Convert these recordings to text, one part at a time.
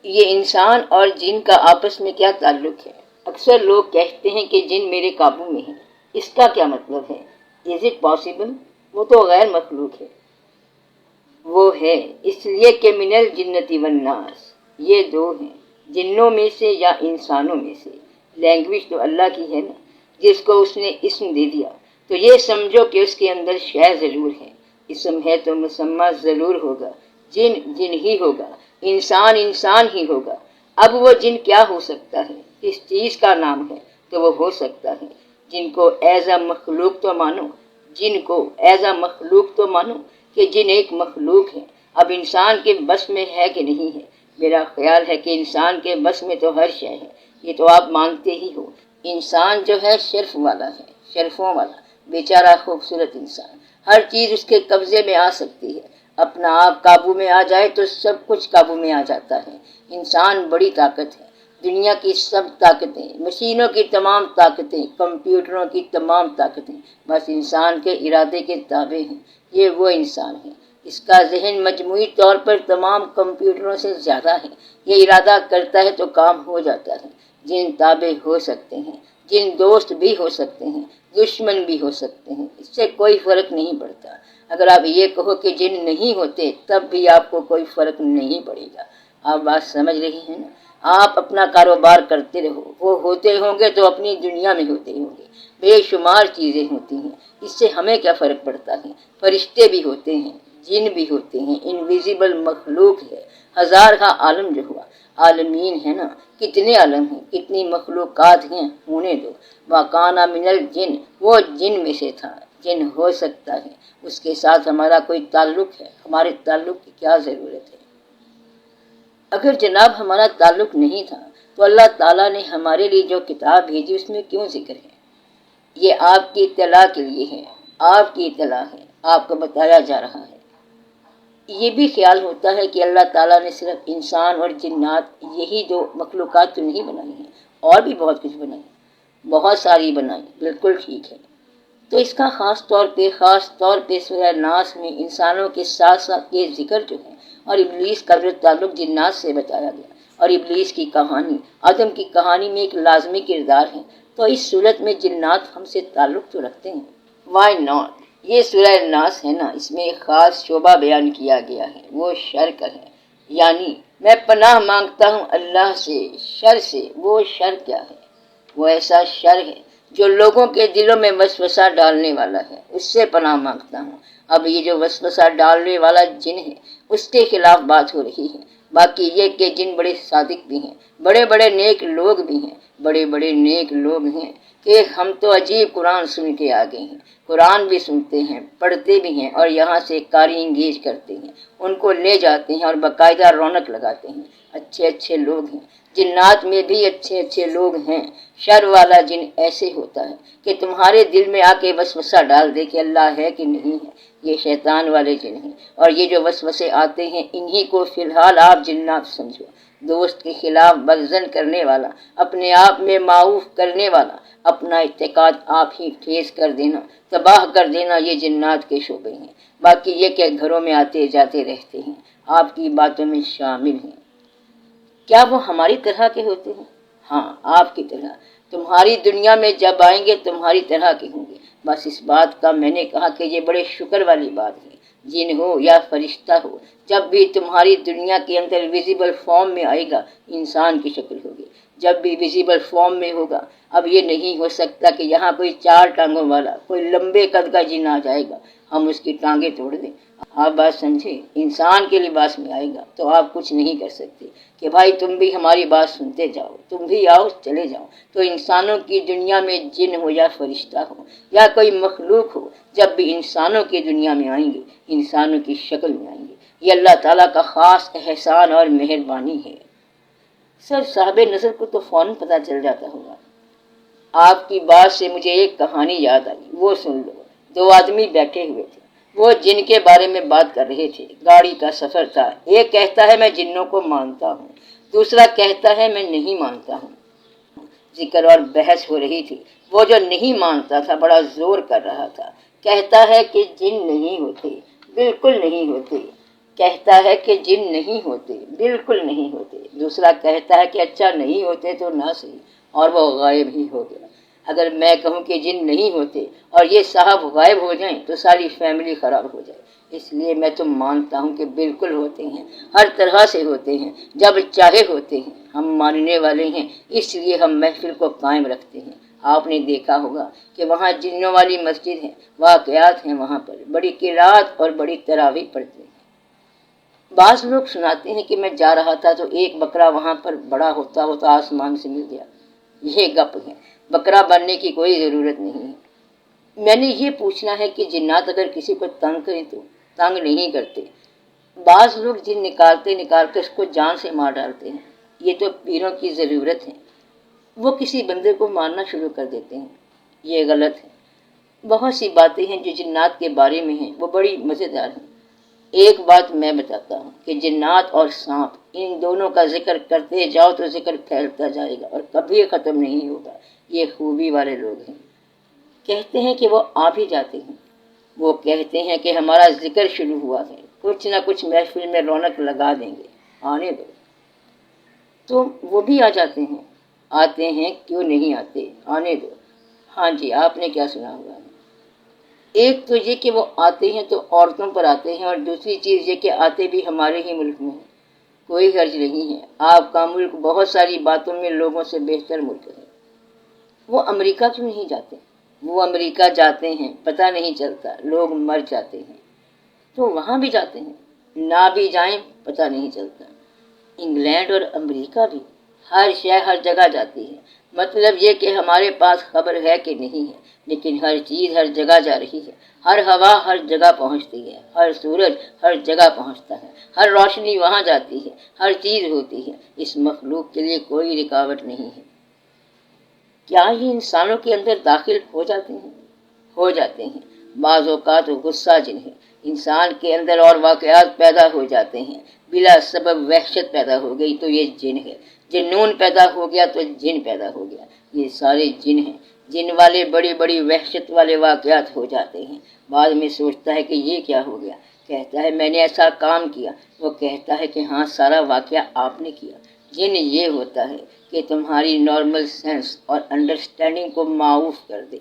یہ انسان اور جن کا آپس میں کیا تعلق ہے؟ اکثر لوگ کہتے ہیں کہ جن میرے قابو میں ہیں۔ اس کا کیا مطلب ہے؟ Is it possible? وہ تو غیر مخلوق ہے۔ وہ ہے اس لیے کہ من الجنتی والناس، یہ دو ہیں، جنوں میں سے یا انسانوں میں سے۔ لینگویج تو اللہ کی ہے نا، جس کو اس نے اسم دے دیا تو یہ سمجھو کہ اس کے اندر شے ضرور ہے۔ اسم ہے تو مسمى ضرور ہوگا۔ جن جن ہی ہوگا، انسان انسان ہی ہوگا۔ اب وہ جن کیا ہو سکتا ہے؟ کس چیز کا نام ہے تو وہ ہو سکتا ہے؟ جن کو ایز اے مخلوق تو مانو، جن کو ایز اے مخلوق تو مانو کہ جن ایک مخلوق ہے۔ اب انسان کے بس میں ہے کہ نہیں ہے؟ میرا خیال ہے کہ انسان کے بس میں تو ہر شے ہے، یہ تو آپ مانتے ہی ہو۔ انسان جو ہے شرف والا ہے، شرفوں والا، بیچارہ خوبصورت انسان۔ ہر چیز اس کے قبضے میں آ سکتی ہے، اپنا آپ قابو میں آ جائے تو سب کچھ قابو میں آ جاتا ہے۔ انسان بڑی طاقت ہے۔ دنیا کی سب طاقتیں، مشینوں کی تمام طاقتیں، کمپیوٹروں کی تمام طاقتیں بس انسان کے ارادے کے تابع ہیں۔ یہ وہ انسان ہے، اس کا ذہن مجموعی طور پر تمام کمپیوٹروں سے زیادہ ہے۔ یہ ارادہ کرتا ہے تو کام ہو جاتا ہے۔ جن تابع ہو سکتے ہیں، جن دوست بھی ہو سکتے ہیں، دشمن بھی ہو سکتے ہیں، اس سے کوئی فرق نہیں پڑتا۔ اگر آپ یہ کہو کہ جن نہیں ہوتے تب بھی آپ کو کوئی فرق نہیں پڑے گا۔ آپ بات سمجھ رہی ہیں نا؟ آپ اپنا کاروبار کرتے رہو، وہ ہوتے ہوں گے تو اپنی دنیا میں ہوتے ہوں گے۔ بے شمار چیزیں ہوتی ہیں، اس سے ہمیں کیا فرق پڑتا ہے؟ فرشتے بھی ہوتے ہیں، جن بھی ہوتے ہیں، انویزیبل مخلوق ہے۔ ہزارہ عالم جو ہوا، عالمین ہے نا، کتنے عالم ہیں، کتنی مخلوقات ہیں، ہونے دو۔ وَكَانَ مِنَ الْجِنِّ، وہ جن میں سے تھا، جن ہو سکتا ہے۔ اس کے ساتھ ہمارا کوئی تعلق ہے؟ ہمارے تعلق کی کیا ضرورت ہے؟ اگر جناب ہمارا تعلق نہیں تھا تو اللہ تعالیٰ نے ہمارے لیے جو کتاب بھیجی اس میں کیوں ذکر ہے؟ یہ آپ کی اطلاع کے لیے ہے، آپ کی اطلاع ہے، آپ کو بتایا جا رہا ہے۔ یہ بھی خیال ہوتا ہے کہ اللہ تعالیٰ نے صرف انسان اور جنات یہی دو مخلوقات تو نہیں بنائی ہیں، اور بھی بہت کچھ بنائی، بہت ساری بنائی، بالکل ٹھیک ہے۔ تو اس کا خاص طور پہ سورہ ناس میں انسانوں کے ساتھ ساتھ یہ ذکر جو ہے، اور ابلیس کا جو تعلق جنات سے بتایا گیا، اور ابلیس کی کہانی، آدم کی کہانی میں ایک لازمی کردار ہے، تو اس صورت میں جنات ہم سے تعلق تو رکھتے ہیں۔ Why not? یہ سورہ ناس ہے نا، اس میں ایک خاص شعبہ بیان کیا گیا ہے، وہ شر کا ہے۔ یعنی میں پناہ مانگتا ہوں اللہ سے شر سے۔ وہ شر کیا ہے؟ وہ ایسا شر ہے جو لوگوں کے دلوں میں وسوسہ ڈالنے والا ہے، اس سے پناہ مانگتا ہوں۔ اب یہ جو وسوسہ ڈالنے والا جن ہے اس کے خلاف بات ہو رہی ہے۔ باقی یہ کہ جن بڑے صادق بھی ہیں، بڑے بڑے نیک لوگ بھی ہیں، بڑے بڑے نیک لوگ ہیں کہ ہم تو عجیب قرآن سن کے آگے ہیں۔ قرآن بھی سنتے ہیں، پڑھتے بھی ہیں، اور یہاں سے قاری انگیج کرتے ہیں، ان کو لے جاتے ہیں اور باقاعدہ رونق لگاتے ہیں۔ اچھے اچھے لوگ ہیں، جنات میں بھی اچھے اچھے لوگ ہیں۔ شر والا جن ایسے ہوتا ہے کہ تمہارے دل میں آ کے وسوسہ ڈال دے کہ اللہ ہے کہ نہیں ہے۔ یہ شیطان والے جن ہیں، اور یہ جو وسوسے آتے ہیں انہی کو فی الحال آپ جنات سمجھو۔ دوست کے خلاف بغضن کرنے والا، اپنے آپ میں معوف کرنے والا، اپنا اعتقاد آپ ہی ٹھیس کر دینا، تباہ کر دینا، یہ جنات کے شعبے ہیں۔ باقی یہ کہ گھروں میں آتے جاتے رہتے ہیں، آپ کی باتوں میں شامل ہیں۔ کیا وہ ہماری طرح کے ہوتے ہیں؟ ہاں، آپ کی طرح۔ تمہاری دنیا میں جب آئیں گے تمہاری طرح کے ہوں گے۔ بس اس بات کا میں نے کہا کہ یہ بڑے شکر والی بات ہے، جن ہو یا فرشتہ ہو، جب بھی تمہاری دنیا کے اندر ویزیبل فارم میں آئے گا انسان کی شکل ہوگی، جب بھی ویزیبل فارم میں ہوگا۔ اب یہ نہیں ہو سکتا کہ یہاں کوئی 4 ٹانگوں والا، کوئی لمبے قد کا جن آ جائے گا، ہم اس کی ٹانگیں توڑ دیں۔ آپ بات سمجھے؟ انسان کے لباس میں آئے گا تو آپ کچھ نہیں کر سکتے کہ بھائی تم بھی ہماری بات سنتے جاؤ، تم بھی آؤ چلے جاؤ۔ تو انسانوں کی دنیا میں جن ہو یا فرشتہ ہو یا کوئی مخلوق ہو، جب بھی انسانوں کی دنیا میں آئیں گے انسانوں کی شکل میں آئیں گے۔ یہ اللہ تعالیٰ کا خاص احسان اور مہربانی ہے۔ سر صاحب نظر کو تو فوراً پتہ چل جاتا ہوگا۔ آپ کی بات سے مجھے ایک کہانی یاد آئی، وہ سن لو۔ 2 آدمی بیٹھے ہوئے تھے، وہ جن کے بارے میں بات کر رہے تھے۔ گاڑی کا سفر تھا۔ ایک کہتا ہے میں جنوں کو مانتا ہوں، دوسرا کہتا ہے میں نہیں مانتا ہوں۔ ذکر اور بحث ہو رہی تھی۔ وہ جو نہیں مانتا تھا بڑا زور کر رہا تھا، کہتا ہے کہ جن نہیں ہوتے، بالکل نہیں ہوتے، کہتا ہے کہ جن نہیں ہوتے، بالکل نہیں ہوتے، دوسرا کہتا ہے کہ اچھا نہیں ہوتے تو نہ صحیح، اور وہ غائب ہی ہو گیا۔ اگر میں کہوں کہ جن نہیں ہوتے اور یہ صاحب غائب ہو جائیں تو ساری فیملی خراب ہو جائے، اس لیے میں تو مانتا ہوں کہ بالکل ہوتے ہیں، ہر طرح سے ہوتے ہیں، جب چاہے ہوتے ہیں۔ ہم ماننے والے ہیں، اس لیے ہم محفل کو قائم رکھتے ہیں۔ آپ نے دیکھا ہوگا کہ وہاں جنوں والی مسجد ہے، واقعات ہیں وہاں پر، بڑی قرات اور بڑی تراویح پڑھتے ہیں۔ بعض لوگ سناتے ہیں کہ میں جا رہا تھا تو ایک بکرا وہاں پر بڑا ہوتا ہوتا آسمان سے مل گیا۔ یہ گپ ہے، بکرا بننے کی کوئی ضرورت نہیں ہے۔ میں نے یہ پوچھنا ہے کہ جنات اگر کسی کو تنگ کریں تو تنگ نہیں کرتے۔ بعض لوگ جن نکالتے اس کو جان سے مار ڈالتے ہیں۔ یہ تو پیروں کی ضرورت ہے، وہ کسی بندے کو مارنا شروع کر دیتے ہیں، یہ غلط ہے۔ بہت سی باتیں ہیں جو جنات کے بارے میں ہیں، وہ بڑی مزیدار ہیں۔ ایک بات میں بتاتا ہوں کہ جنات اور سانپ، ان دونوں کا ذکر کرتے جاؤ تو ذکر پھیلتا جائے گا اور کبھی ختم نہیں ہوگا۔ یہ خوبی والے لوگ ہیں، کہتے ہیں کہ وہ آ بھی جاتے ہیں، وہ کہتے ہیں کہ ہمارا ذکر شروع ہوا ہے، کچھ نہ کچھ محفل میں رونق لگا دیں گے، آنے دو۔ تو وہ بھی آ جاتے ہیں، آتے ہیں، کیوں نہیں آتے، آنے دو۔ ہاں جی، آپ نے کیا سنا ہوا ہے؟ ایک تو یہ کہ وہ آتے ہیں تو عورتوں پر آتے ہیں، اور دوسری چیز یہ کہ آتے بھی ہمارے ہی ملک میں ہیں۔ کوئی حرج نہیں ہے، آپ کا ملک بہت ساری باتوں میں لوگوں سے بہتر ملک ہے۔ وہ امریکہ کیوں نہیں جاتے؟ وہ امریکہ جاتے ہیں، پتہ نہیں چلتا، لوگ مر جاتے ہیں، تو وہاں بھی جاتے ہیں، نہ بھی جائیں پتہ نہیں چلتا۔ انگلینڈ اور امریکہ بھی، ہر شے ہر جگہ جاتی ہے۔ مطلب یہ کہ ہمارے پاس خبر ہے کہ نہیں ہے، لیکن ہر چیز ہر جگہ جا رہی ہے، ہر ہوا ہر جگہ پہنچتی ہے، ہر سورج ہر جگہ پہنچتا ہے، ہر روشنی وہاں جاتی ہے، ہر چیز ہوتی ہے۔ اس مخلوق کے لیے کوئی رکاوٹ نہیں ہے۔ کیا یہ انسانوں کے اندر داخل ہو جاتے ہیں؟ ہو جاتے ہیں۔ بعض اوقات غصہ جن ہے انسان کے اندر اور واقعات پیدا ہو جاتے ہیں، بلا سبب وحشت پیدا ہو گئی تو یہ جن ہے، جنون پیدا ہو گیا تو جن پیدا ہو گیا، یہ سارے جن ہیں۔ جن والے بڑی بڑی وحشت والے واقعات ہو جاتے ہیں۔ بعد میں سوچتا ہے کہ یہ کیا ہو گیا، کہتا ہے میں نے ایسا کام کیا، وہ کہتا ہے کہ ہاں سارا واقعہ آپ نے کیا۔ جن یہ ہوتا ہے کہ تمہاری نارمل سینس اور انڈرسٹینڈنگ کو معاف کر دے،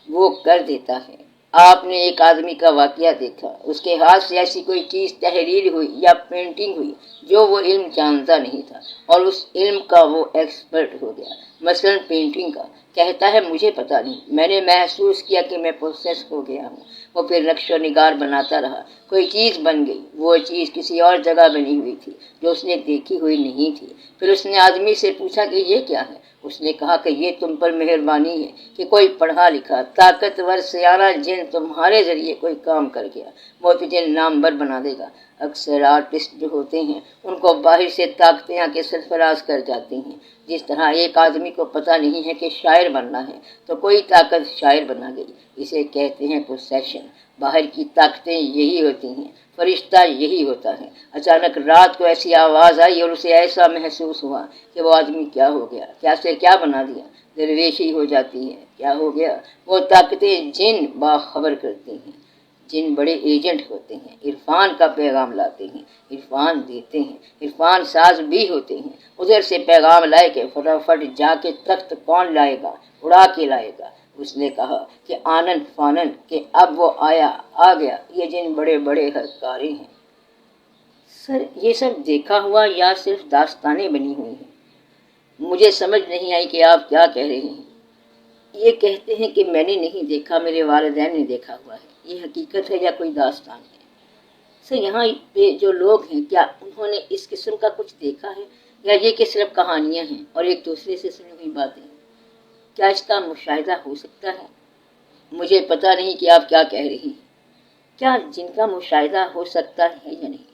وہ کر دیتا ہے۔ آپ نے ایک آدمی کا واقعہ دیکھا، اس کے ہاتھ سے ایسی کوئی چیز تحریر ہوئی یا پینٹنگ ہوئی جو وہ علم جانتا نہیں تھا، اور اس علم کا وہ ایکسپرٹ ہو گیا، مثلا پینٹنگ کا۔ کہتا ہے مجھے پتہ نہیں، میں نے محسوس کیا کہ میں پروسیس ہو گیا ہوں۔ وہ پھر نقش و نگار بناتا رہا، کوئی چیز بن گئی، وہ چیز کسی اور جگہ بنی ہوئی تھی جو اس نے دیکھی ہوئی نہیں تھی۔ پھر اس نے آدمی سے پوچھا کہ یہ کیا ہے؟ اس نے کہا کہ یہ تم پر مہربانی ہے کہ کوئی پڑھا لکھا طاقتور سیانہ جن تمہارے ذریعے کوئی کام کر گیا، وہ تجھے نامور بنا دے گا۔ اکثر آرٹسٹ جو ہوتے ہیں ان کو باہر سے طاقتیں آ کے سرفراز کر جاتی ہیں۔ جس طرح ایک آدمی کو پتہ نہیں ہے کہ شاعر بننا ہے تو کوئی طاقت شاعر بنا گئی، اسے کہتے ہیں پوسیشن۔ باہر کی طاقتیں یہی ہوتی ہیں، فرشتہ یہی ہوتا ہے۔ اچانک رات کو ایسی آواز آئی اور اسے ایسا محسوس ہوا کہ وہ آدمی کیا ہو گیا، کیا سے کیا بنا دیا، درویشی ہو جاتی ہے، کیا ہو گیا۔ وہ طاقتیں جن باخبر کرتی ہیں، جن بڑے ایجنٹ ہوتے ہیں، عرفان کا پیغام لاتے ہیں، عرفان دیتے ہیں، عرفان ساز بھی ہوتے ہیں۔ ادھر سے پیغام لائے کہ فٹافٹ جا کے تخت کون لائے گا، اڑا کے لائے گا۔ اس نے کہا کہ آنن فانن، کہ اب وہ آیا، آ گیا۔ یہ جن بڑے بڑے ہرکارے ہیں۔ سر یہ سب دیکھا ہوا یا صرف داستانیں بنی ہوئی ہیں؟ مجھے سمجھ نہیں آئی کہ آپ کیا کہہ رہے ہیں۔ یہ کہتے ہیں کہ میں نے نہیں دیکھا، میرے والدین نے دیکھا ہوا ہے، یہ حقیقت ہے یا کوئی داستان ہے؟ سر یہاں پہ جو لوگ ہیں کیا انہوں نے اس قسم کا کچھ دیکھا ہے، یا یہ کہ صرف کہانیاں ہیں اور ایک دوسرے سے سنی ہوئی باتیں؟ کیا اس کا مشاہدہ ہو سکتا ہے؟ مجھے پتہ نہیں کہ آپ کیا کہہ رہی ہیں۔ کیا جن کا مشاہدہ ہو سکتا ہے یا نہیں؟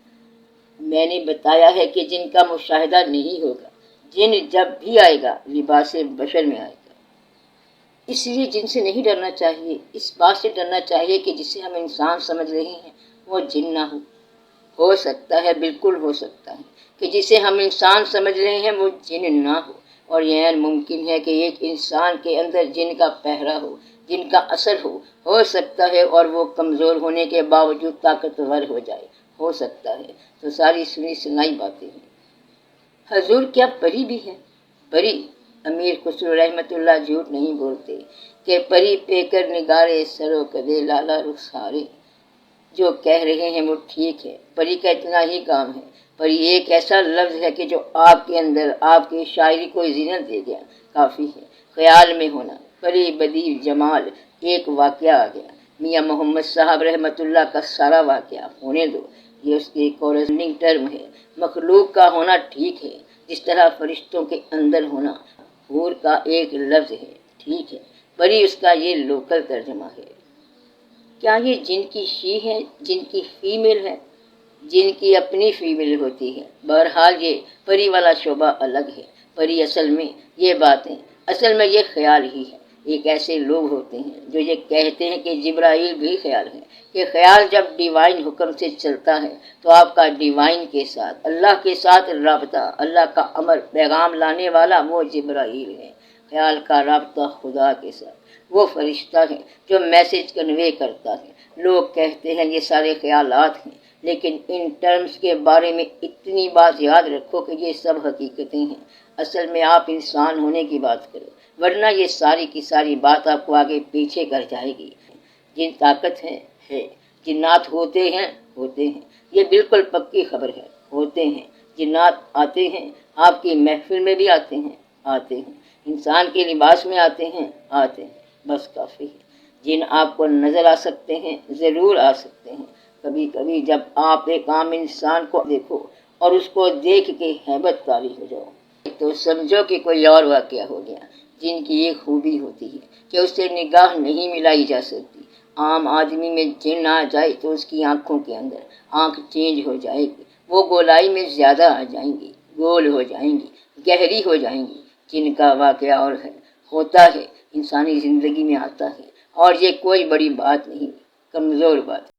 میں نے بتایا ہے کہ جن کا مشاہدہ نہیں ہوگا۔ جن جب بھی آئے گا لباس بشر میں آئے گا، اس لیے جن سے نہیں ڈرنا چاہیے، اس بات سے ڈرنا چاہیے کہ جسے ہم انسان سمجھ رہے ہیں وہ جن نہ ہو سکتا ہے، بالکل ہو سکتا ہے کہ جسے ہم انسان سمجھ رہے ہیں وہ جن نہ ہو، اور یہ ممکن ہے کہ ایک انسان کے اندر جن کا پہرا ہو، جن کا اثر ہو سکتا ہے، اور وہ کمزور ہونے کے باوجود طاقتور ہو جائے، ہو سکتا ہے۔ تو ساری سنی سنائی باتیں ہیں۔ حضور کیا پری بھی ہے؟ پری امیر خسرو رحمت اللہ جھوٹ نہیں بولتے کہ پری پہ کر نگارے سرو کدے لالا رخسارے۔ جو کہہ رہے ہیں وہ ٹھیک ہے، پری کا اتنا ہی کام ہے۔ پری ایک ایسا لفظ ہے کہ جو آپ کے اندر آپ کی شاعری کو زینت دے گیا، کافی ہے۔ خیال میں ہونا، پری بدیع جمال، ایک واقعہ آ گیا، میاں محمد صاحب رحمت اللہ کا سارا واقعہ ہونے دو، یہ اس کی کورسپونڈنگ ٹرم ہے۔ مخلوق کا ہونا ٹھیک ہے، جس طرح فرشتوں کے اندر ہونا حور کا ایک لفظ ہے، ٹھیک ہے، پری اس کا یہ لوکل ترجمہ ہے۔ کیا یہ جن کی شی ہے، جن کی فیمیل ہے؟ جن کی اپنی فیمیل ہوتی ہے۔ بہرحال یہ پری والا شعبہ الگ ہے۔ پری اصل میں یہ باتیں، اصل میں یہ خیال ہی ہے۔ ایک ایسے لوگ ہوتے ہیں جو یہ کہتے ہیں کہ جبرائیل بھی خیال ہے، کہ خیال جب ڈیوائن حکم سے چلتا ہے تو آپ کا ڈیوائن کے ساتھ، اللہ کے ساتھ رابطہ، اللہ کا امر پیغام لانے والا وہ جبرائیل ہے۔ خیال کا رابطہ خدا کے ساتھ، وہ فرشتہ ہے جو میسج کنوے کرتا ہے۔ لوگ کہتے ہیں یہ سارے خیالات ہیں، لیکن ان ٹرمز کے بارے میں اتنی بات یاد رکھو کہ یہ سب حقیقتیں ہیں۔ اصل میں آپ انسان ہونے کی بات کرو، ورنہ یہ ساری کی ساری بات آپ کو آگے پیچھے کر جائے گی۔ جن طاقت ہے، جنات ہوتے ہیں، یہ بالکل پکی خبر ہے، ہوتے ہیں۔ جنات آتے ہیں، آپ کی محفل میں بھی آتے ہیں، انسان کے لباس میں آتے ہیں، بس کافی ہے۔ جن آپ کو نظر آ سکتے ہیں، ضرور آ سکتے ہیں۔ کبھی کبھی جب آپ ایک عام انسان کو دیکھو اور اس کو دیکھ کے ہیبت طاری ہو جاؤ تو سمجھو کہ کوئی اور واقعہ ہو گیا۔ جن کی ایک خوبی ہوتی ہے کہ اس سے نگاہ نہیں ملائی جا سکتی۔ عام آدمی میں جن آ جائے تو اس کی آنکھوں کے اندر آنکھ چینج ہو جائے گی، وہ گولائی میں زیادہ آ جائیں گی، گول ہو جائیں گی، گہری ہو جائیں گی۔ جن کا واقعہ اور ہے، ہوتا ہے، انسانی زندگی میں آتا ہے، اور یہ کوئی بڑی بات نہیں، کمزور بات ہے۔